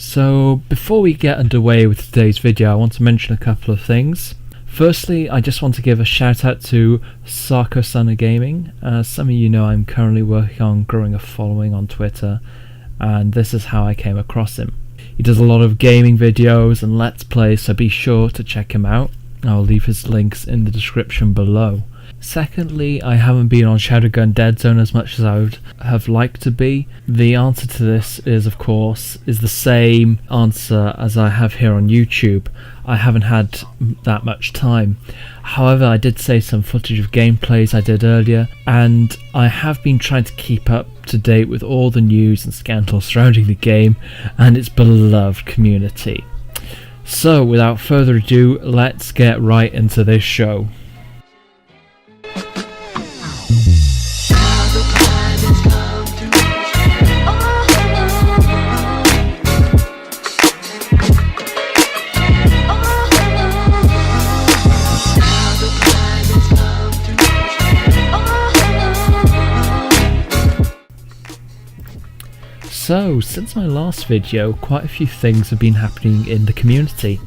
So before we get underway with today's video, I want to mention a couple of things. Firstly, I just want to give a shout out to Sarko Gaming. As some of you know, I'm currently working on growing a following on Twitter, and this is how I came across him. He does a lot of gaming videos and let's plays, so be sure to check him out. I'll leave his links in the description below. Secondly, I haven't been on Shadowgun Dead Zone as much as I would have liked to be. The answer to this is, of course, the same answer as I have here on YouTube. I haven't had that much time. However, I did save some footage of gameplays I did earlier, and I have been trying to keep up to date with all the news and scandals surrounding the game and its beloved community. So, without further ado, let's get right into this show. So, since my last video, quite a few things have been happening in the community.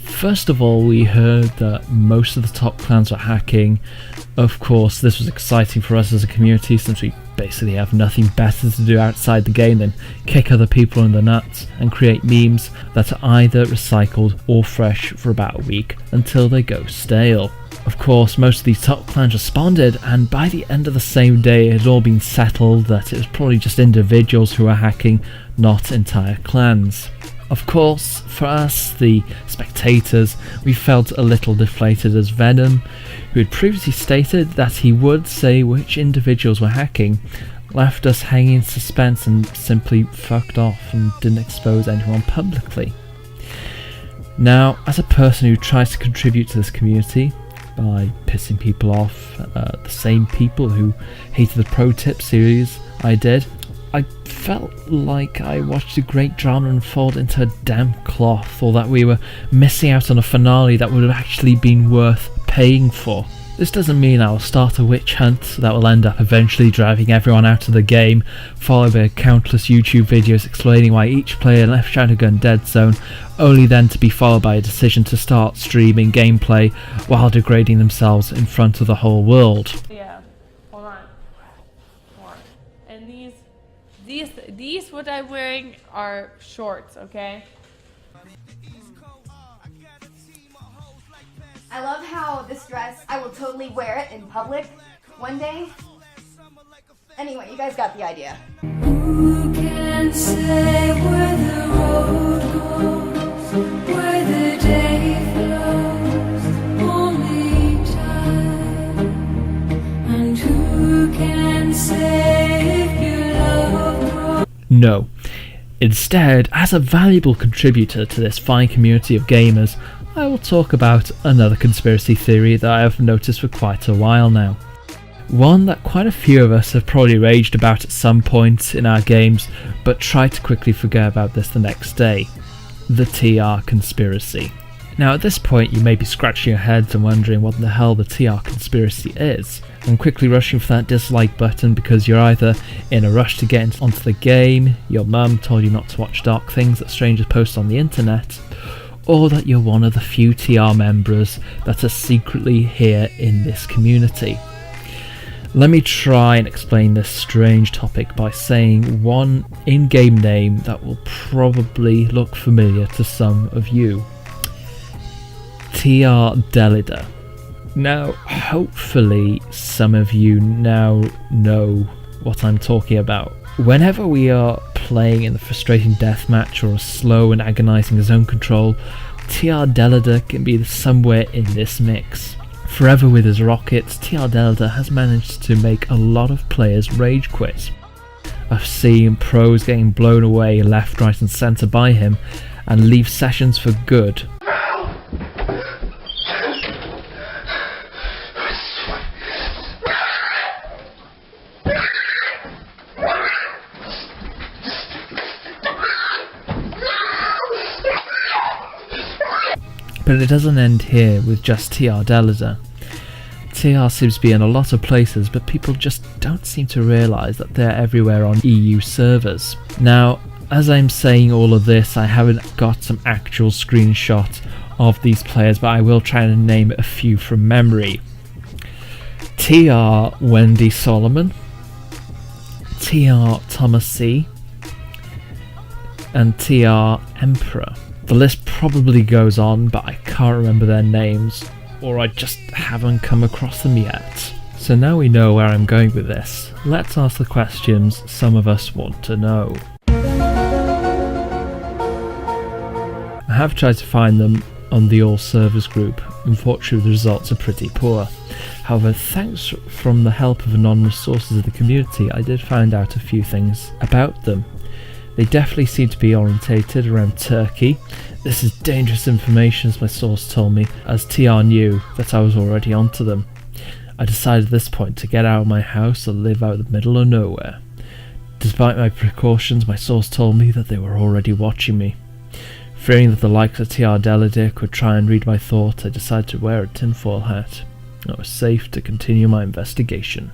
First of all, we heard that most of the top clans were hacking. Of course, this was exciting for us as a community since we basically have nothing better to do outside the game than kick other people in the nuts and create memes that are either recycled or fresh for about a week until they go stale. Of course, most of these top clans responded, and by the end of the same day it had all been settled that it was probably just individuals who were hacking, not entire clans. Of course, for us, the spectators, we felt a little deflated as Venom, who had previously stated that he would say which individuals were hacking, left us hanging in suspense and simply fucked off and didn't expose anyone publicly. Now, as a person who tries to contribute to this community by pissing people off, the same people who hated the pro tip series I did, I felt like I watched a great drama unfold into a damp cloth, or that we were missing out on a finale that would have actually been worth paying for. This doesn't mean I will start a witch hunt that will end up eventually driving everyone out of the game, followed by countless YouTube videos explaining why each player left Shadowgun Dead Zone, only then to be followed by a decision to start streaming gameplay while degrading themselves in front of the whole world. Yeah, hold on. And these what I'm wearing are shorts, okay? I love how this dress, I will totally wear it in public one day. Anyway, you guys got the idea. Who can say where the road goes, where the day flows, only time. And who can say if your love grows? No. Instead, as a valuable contributor to this fine community of gamers, I will talk about another conspiracy theory that I have noticed for quite a while now. One that quite a few of us have probably raged about at some point in our games, but tried to quickly forget about this the next day. The TR conspiracy. Now at this point you may be scratching your heads and wondering what the hell the TR conspiracy is, and quickly rushing for that dislike button because you're either in a rush to get onto the game, your mum told you not to watch dark things that strangers post on the internet, or that you're one of the few TR members that are secretly here in this community. Let me try and explain this strange topic by saying one in-game name that will probably look familiar to some of you. TR Delida. Now, hopefully some of you now know what I'm talking about. Whenever we are playing in the frustrating deathmatch or a slow and agonizing zone control, TR Delida can be somewhere in this mix. Forever with his rockets, TR Delida has managed to make a lot of players rage quit. I've seen pros getting blown away left, right and centre by him and leave sessions for good. But it doesn't end here with just TR Delida. TR seems to be in a lot of places, but people just don't seem to realise that they're everywhere on EU servers. Now, As I'm saying all of this, I haven't got some actual screenshot of these players, but I will try and name a few from memory. TR Wendy Solomon, TR Thomas C, and TR Emperor. The list probably goes on, but I can't remember their names, or I just haven't come across them yet. So now we know where I'm going with this, let's ask the questions some of us want to know. I have tried to find them on the All Servers group. Unfortunately, the results are pretty poor. However, thanks from the help of anonymous sources of the community, I did find out a few things about them. They definitely seem to be orientated around Turkey. This is dangerous information, as my source told me, as TR knew that I was already onto them. I decided at this point to get out of my house and live out in the middle of nowhere. Despite my precautions, my source told me that they were already watching me. Fearing that the likes of TR Deladier could try and read my thoughts, I decided to wear a tinfoil hat. I was safe to continue my investigation.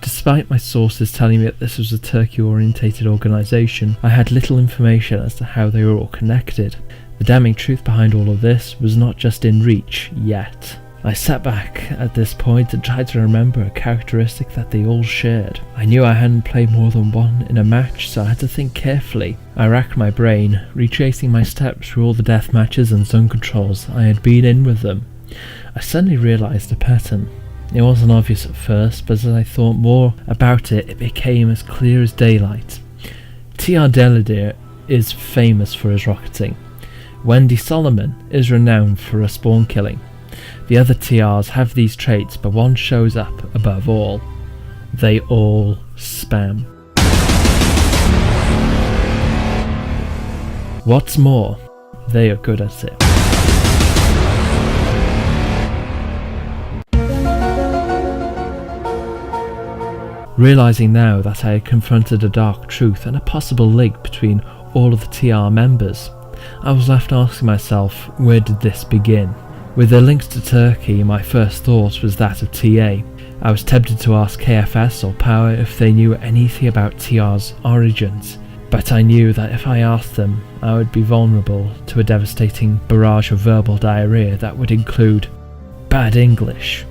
Despite my sources telling me that this was a Turkey-orientated organisation, I had little information as to how they were all connected. The damning truth behind all of this was not just in reach, yet. I sat back at this point and tried to remember a characteristic that they all shared. I knew I hadn't played more than one in a match, so I had to think carefully. I racked my brain, retracing my steps through all the death matches and zone controls I had been in with them. I suddenly realised a pattern. It wasn't obvious at first, but as I thought more about it, it became as clear as daylight. TR Deladier is famous for his rocketing. Wendy Solomon is renowned for her spawn killing. The other TRs have these traits, but one shows up above all. They all spam. What's more, they are good at it. Realising now that I had confronted a dark truth and a possible link between all of the TR members, I was left asking myself, where did this begin? With the links to Turkey, my first thought was that of TA. I was tempted to ask KFS or Power if they knew anything about TR's origins, but I knew that if I asked them, I would be vulnerable to a devastating barrage of verbal diarrhea that would include bad English,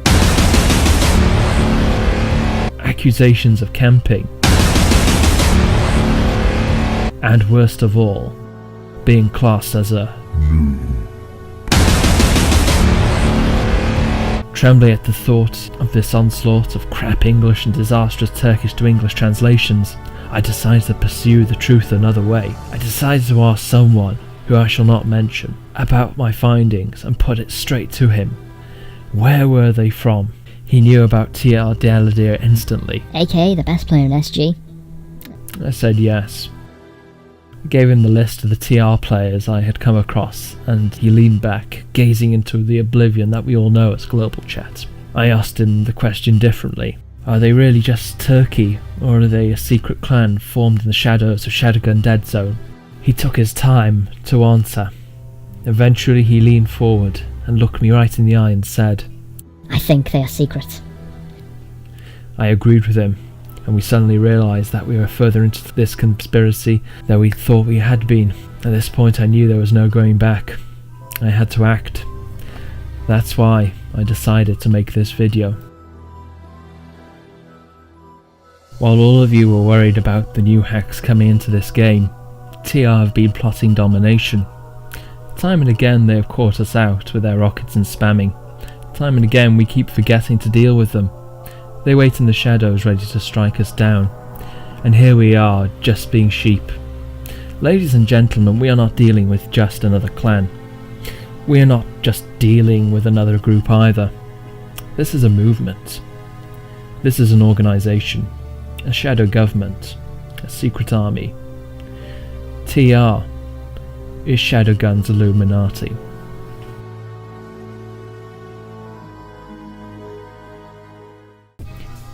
accusations of camping, and worst of all, being classed as a Trembling at the thought of this onslaught of crap English and disastrous Turkish to English translations, I decided to pursue the truth another way. I decided to ask someone, who I shall not mention, about my findings and put it straight to him. Where were they from? He knew about TR Deladier instantly. AKA the best player in SG. I said yes. I gave him the list of the TR players I had come across, and he leaned back, gazing into the oblivion that we all know as global chat. I asked him the question differently. Are they really just Turkey, or are they a secret clan formed in the shadows of Shadowgun Dead Zone? He took his time to answer. Eventually he leaned forward and looked me right in the eye and said, I think they are secret. I agreed with him, and we suddenly realised that we were further into this conspiracy than we thought we had been. At this point I knew there was no going back. I had to act. That's why I decided to make this video. While all of you were worried about the new hacks coming into this game, TR have been plotting domination. Time and again they have caught us out with their rockets and spamming. Time and again we keep forgetting to deal with them. They wait in the shadows ready to strike us down. And here we are, just being sheep. Ladies and gentlemen, we are not dealing with just another clan. We are not just dealing with another group either. This is a movement. This is an organisation. A shadow government. A secret army. TR is Shadowgun's Illuminati.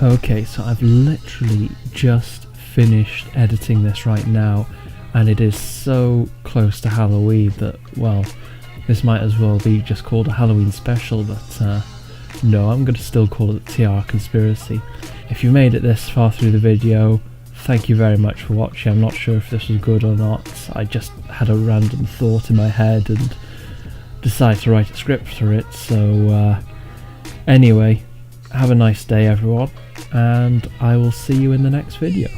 Okay, so I've literally just finished editing this right now, and it is so close to Halloween that, well, this might as well be just called a Halloween special, but no, I'm going to still call it TR Conspiracy. If you made it this far through the video, thank you very much for watching. I'm not sure if this was good or not. I just had a random thought in my head and decided to write a script for it. So anyway, have a nice day everyone, and I will see you in the next video.